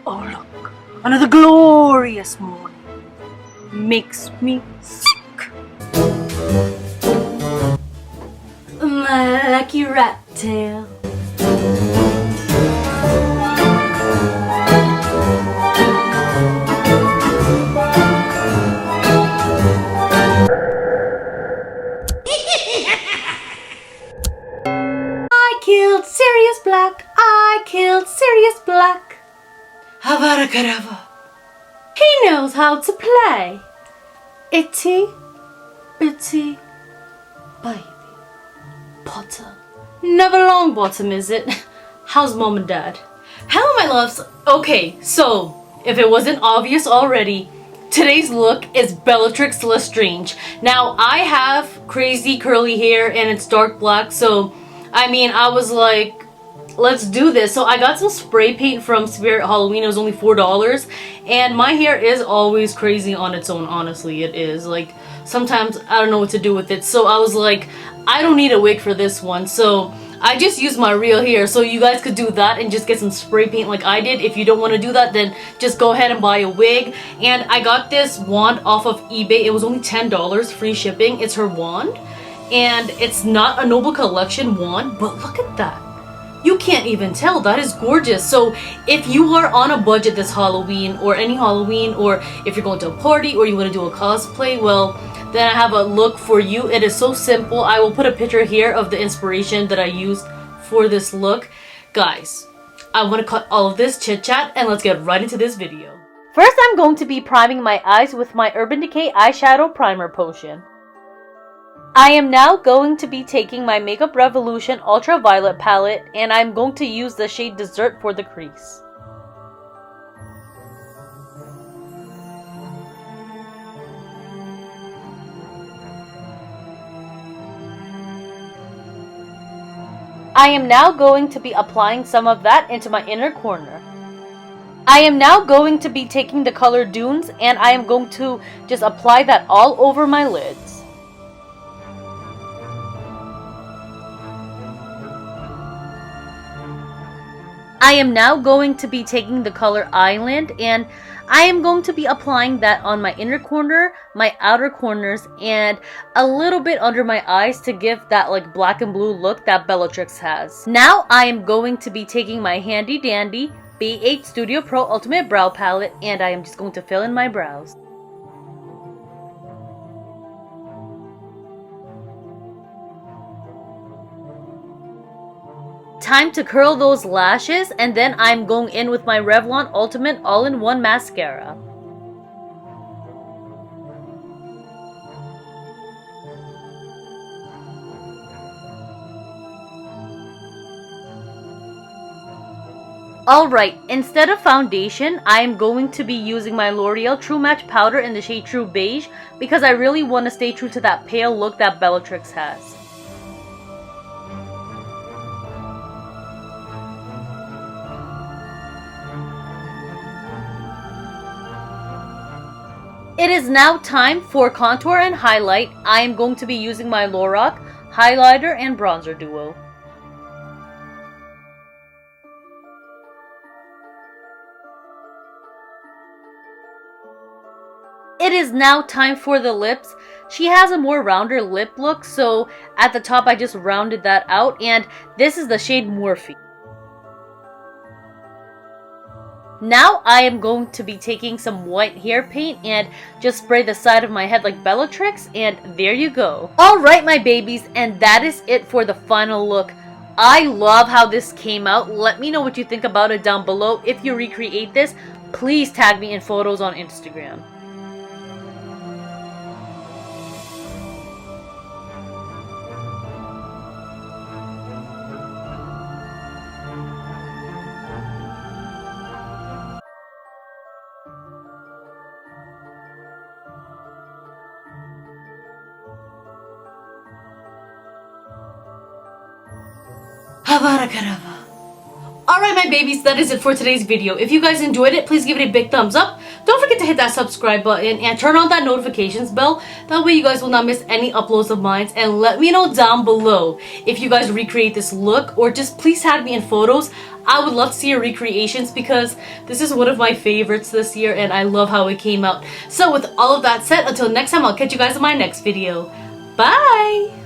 Oh look, another glorious morning. Makes me sick. My lucky rat tail. I killed Sirius Black. I killed Sirius Black. Avaracadabra. He knows how to play. Itty bitty baby Potter. Never long bottom, is it? How's mom and dad? Hello my loves. Okay, so if it wasn't obvious already, today's look is Bellatrix Lestrange. Now I have crazy curly hair and it's dark black, so I mean I was like, let's do this. So I got some spray paint from Spirit Halloween. It was only $4, and my hair is always crazy on its own. Honestly, it is. Like sometimes I don't know what to do with it, so I was like, I don't need a wig for this one, so I just used my real hair. So you guys could do that and just get some spray paint like I did. If you don't want to do that, then just go ahead and buy a wig. And I got this wand off of eBay. It was only $10, free shipping. It's her wand, and it's not a Noble Collection wand, but look at that. You can't even tell. That is gorgeous. So if you are on a budget this Halloween, or any Halloween, or if you're going to a party or you want to do a cosplay, well, then I have a look for you. It is so simple. I will put a picture here of the inspiration that I used for this look. Guys, I want to cut all of this chit chat and let's get right into this video. First, I'm going to be priming my eyes with my Urban Decay eyeshadow primer potion. I am now going to be taking my Makeup Revolution Ultraviolet palette, and I'm going to use the shade Dessert for the crease. I am now going to be applying some of that into my inner corner. I am now going to be taking the color Dunes, and I am going to just apply that all over my lids. I am now going to be taking the color Island, and I am going to be applying that on my inner corner, my outer corners, and a little bit under my eyes to give that like black and blue look that Bellatrix has. Now I am going to be taking my handy dandy B8 Studio Pro Ultimate Brow Palette, and I am just going to fill in my brows. Time to curl those lashes, and then I'm going in with my Revlon Ultimate All-in-One Mascara. Alright, instead of foundation, I am going to be using my L'Oreal True Match Powder in the shade True Beige because I really want to stay true to that pale look that Bellatrix has. It is now time for contour and highlight. I am going to be using my LORAC highlighter and bronzer duo. It is now time for the lips. She has a more rounder lip look, so at the top I just rounded that out, and this is the shade Morphe. Now I am going to be taking some white hair paint and just spray the side of my head like Bellatrix, and there you go. Alright my babies, and that is it for the final look. I love how this came out. Let me know what you think about it down below. If you recreate this, please tag me in photos on Instagram. Alright my babies, that is it for today's video. If you guys enjoyed it, please give it a big thumbs up. Don't forget to hit that subscribe button and turn on that notifications bell. That way you guys will not miss any uploads of mine. And let me know down below if you guys recreate this look, or just please tag me in photos. I would love to see your recreations because this is one of my favorites this year and I love how it came out. So with all of that said, until next time, I'll catch you guys in my next video. Bye!